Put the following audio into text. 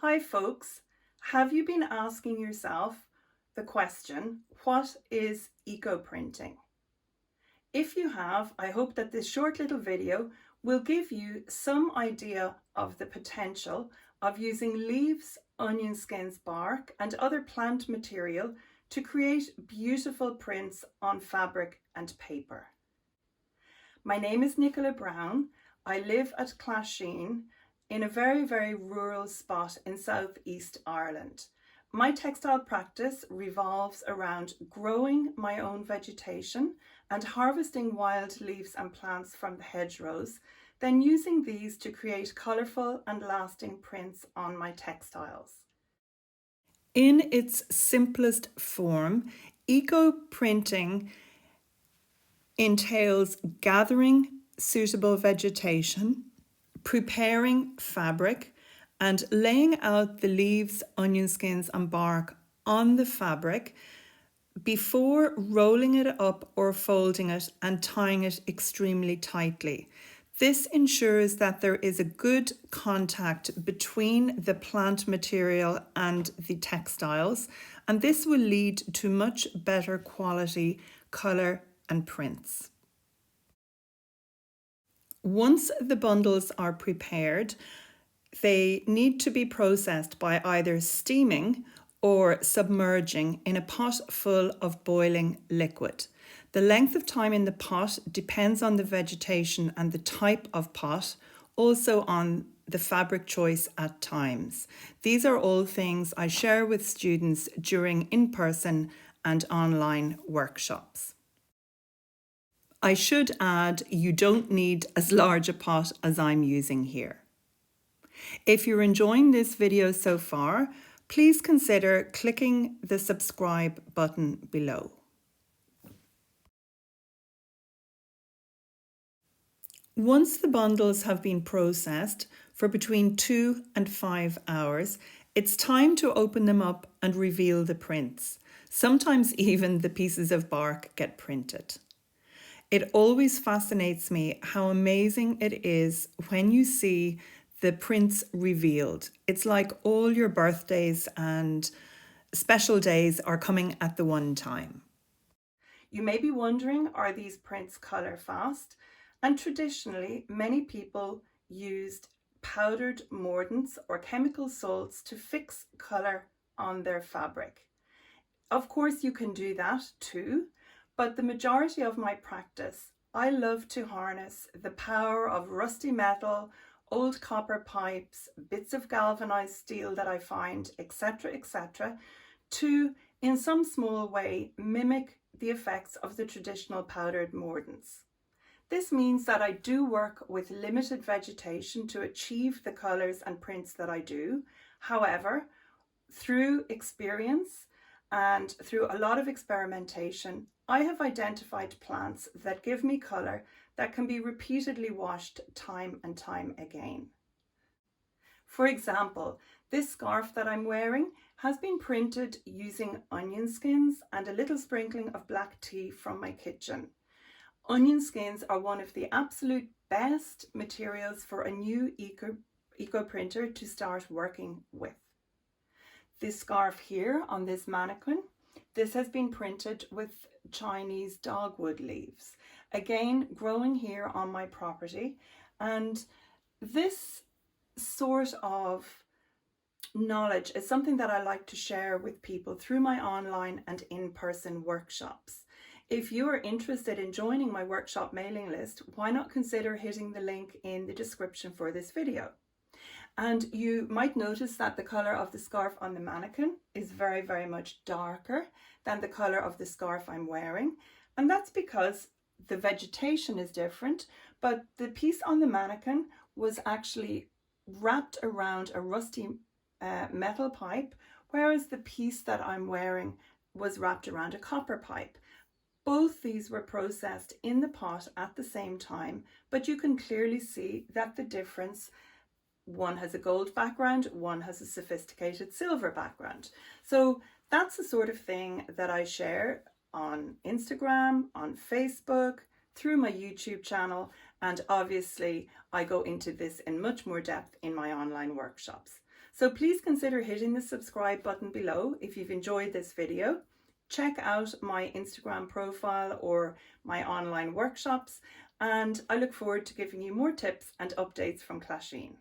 Hi folks, have you been asking yourself the question, what is eco-printing? If you have, I hope that this short little video will give you some idea of the potential of using leaves, onion skins, bark and other plant material to create beautiful prints on fabric and paper. My name is Nicola Brown. I live at Clasheen in a very, very rural spot in southeast Ireland. My textile practice revolves around growing my own vegetation and harvesting wild leaves and plants from the hedgerows, then using these to create colourful and lasting prints on my textiles. In its simplest form, eco-printing entails gathering suitable vegetation, preparing fabric, and laying out the leaves, onion skins and bark on the fabric before rolling it up or folding it and tying it extremely tightly. This ensures that there is a good contact between the plant material and the textiles, and this will lead to much better quality colour and prints. Once the bundles are prepared, they need to be processed by either steaming or submerging in a pot full of boiling liquid. The length of time in the pot depends on the vegetation and the type of pot, also on the fabric choice at times. These are all things I share with students during in-person and online workshops. I should add, you don't need as large a pot as I'm using here. If you're enjoying this video so far, please consider clicking the subscribe button below. Once the bundles have been processed for between 2 and 5 hours, it's time to open them up and reveal the prints. Sometimes even the pieces of bark get printed. It always fascinates me how amazing it is when you see the prints revealed. It's like all your birthdays and special days are coming at the one time. You may be wondering, are these prints colour fast? And traditionally, many people used powdered mordants or chemical salts to fix colour on their fabric. Of course, you can do that too. But the majority of my practice, I love to harness the power of rusty metal, old copper pipes, bits of galvanized steel that I find, etc., etc., to, in some small way, mimic the effects of the traditional powdered mordants. This means that I do work with limited vegetation to achieve the colours and prints that I do. However, through experience and through a lot of experimentation, I have identified plants that give me colour that can be repeatedly washed time and time again. For example, this scarf that I'm wearing has been printed using onion skins and a little sprinkling of black tea from my kitchen. Onion skins are one of the absolute best materials for a new eco printer to start working with. This scarf here on this mannequin, this has been printed with Chinese dogwood leaves, again growing here on my property, and this sort of knowledge is something that I like to share with people through my online and in-person workshops. If you are interested in joining my workshop mailing list, why not consider hitting the link in the description for this video? And you might notice that the colour of the scarf on the mannequin is very, very much darker than the colour of the scarf I'm wearing. And that's because the vegetation is different, but the piece on the mannequin was actually wrapped around a rusty metal pipe, whereas the piece that I'm wearing was wrapped around a copper pipe. Both these were processed in the pot at the same time, but you can clearly see that the difference, one has a gold background, one has a sophisticated silver background. So that's the sort of thing that I share on Instagram, on Facebook, through my YouTube channel, and obviously I go into this in much more depth in my online workshops. So please consider hitting the subscribe button below if you've enjoyed this video. Check out my Instagram profile or my online workshops, and I look forward to giving you more tips and updates from Clasheen.